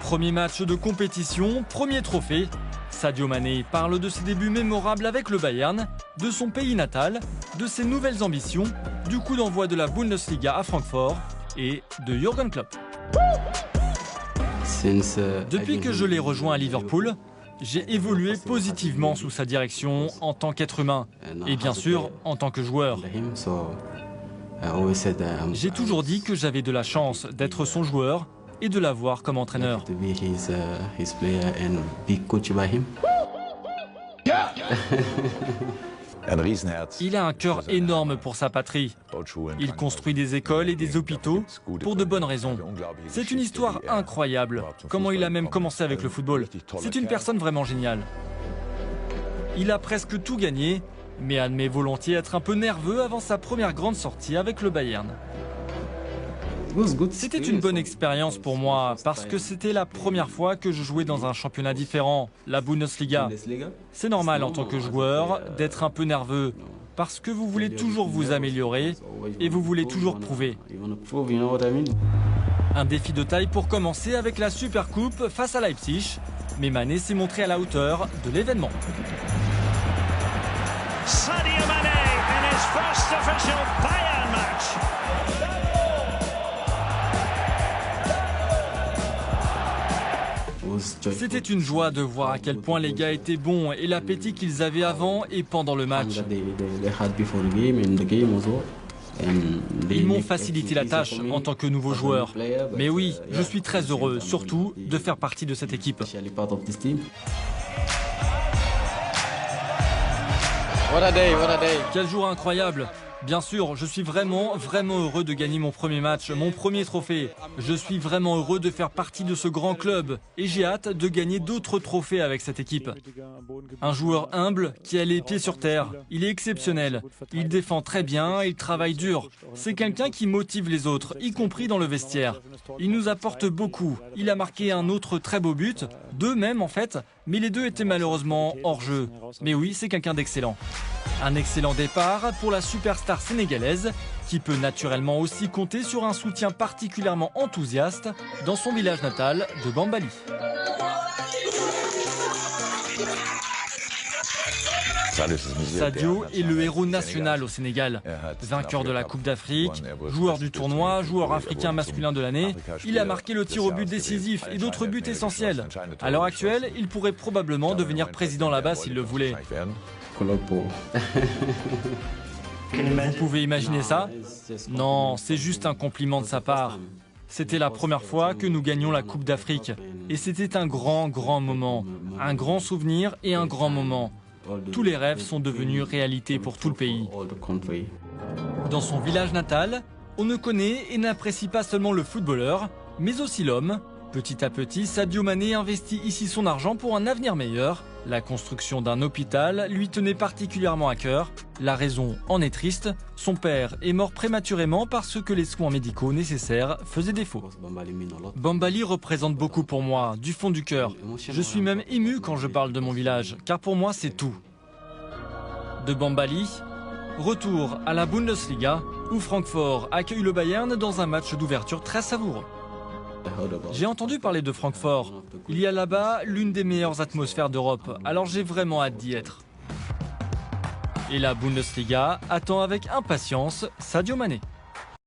Premier match de compétition, premier trophée. Sadio Mané parle de ses débuts mémorables avec le Bayern, de son pays natal, de ses nouvelles ambitions, du coup d'envoi de la Bundesliga à Francfort et de Jürgen Klopp. Depuis que je l'ai rejoint à Liverpool, j'ai évolué positivement sous sa direction en tant qu'être humain et bien sûr en tant que joueur. J'ai toujours dit que j'avais de la chance d'être son joueur et de l'avoir comme entraîneur. Il a un cœur énorme pour sa patrie. Il construit des écoles et des hôpitaux pour de bonnes raisons. C'est une histoire incroyable, comment il a même commencé avec le football. C'est une personne vraiment géniale. Il a presque tout gagné, mais admet volontiers être un peu nerveux avant sa première grande sortie avec le Bayern. C'était une bonne expérience pour moi parce que c'était la première fois que je jouais dans un championnat différent, la Bundesliga. C'est normal en tant que joueur d'être un peu nerveux parce que vous voulez toujours vous améliorer et vous voulez toujours prouver. Un défi de taille pour commencer avec la Super Coupe face à Leipzig, mais Mané s'est montré à la hauteur de l'événement. Sadio Mané in his first official Bayern match. C'était une joie de voir à quel point les gars étaient bons et l'appétit qu'ils avaient avant et pendant le match. Ils m'ont facilité la tâche en tant que nouveau joueur. Mais oui, je suis très heureux, surtout, de faire partie de cette équipe. Quel jour incroyable! Bien sûr, je suis vraiment heureux de gagner mon premier match, mon premier trophée. Je suis vraiment heureux de faire partie de ce grand club et j'ai hâte de gagner d'autres trophées avec cette équipe. Un joueur humble qui a les pieds sur terre. Il est exceptionnel. Il défend très bien, il travaille dur. C'est quelqu'un qui motive les autres, y compris dans le vestiaire. Il nous apporte beaucoup. Il a marqué un autre très beau but, deux même en fait, mais les deux étaient malheureusement hors jeu. Mais oui, c'est quelqu'un d'excellent. Un excellent départ pour la superstar sénégalaise qui peut naturellement aussi compter sur un soutien particulièrement enthousiaste dans son village natal de Bambali. Sadio est le héros national au Sénégal. Vainqueur de la Coupe d'Afrique, joueur du tournoi, joueur africain masculin de l'année, il a marqué le tir au but décisif et d'autres buts essentiels. À l'heure actuelle, il pourrait probablement devenir président là-bas s'il le voulait. Vous pouvez imaginer ça? Non, c'est juste un compliment de sa part. C'était la première fois que nous gagnions la Coupe d'Afrique. Et c'était un grand moment. Un grand souvenir et un grand moment. Tous les rêves sont devenus réalité pour tout le pays. Dans son village natal, on ne connaît et n'apprécie pas seulement le footballeur, mais aussi l'homme. Petit à petit, Sadio Mané investit ici son argent pour un avenir meilleur. La construction d'un hôpital lui tenait particulièrement à cœur. La raison en est triste. Son père est mort prématurément parce que les soins médicaux nécessaires faisaient défaut. Bambali représente beaucoup pour moi, du fond du cœur. Je suis même ému quand je parle de mon village, car pour moi c'est tout. De Bambali, retour à la Bundesliga, où Francfort accueille le Bayern dans un match d'ouverture très savoureux. J'ai entendu parler de Francfort. Il y a là-bas l'une des meilleures atmosphères d'Europe, alors j'ai vraiment hâte d'y être. Et la Bundesliga attend avec impatience Sadio Mané.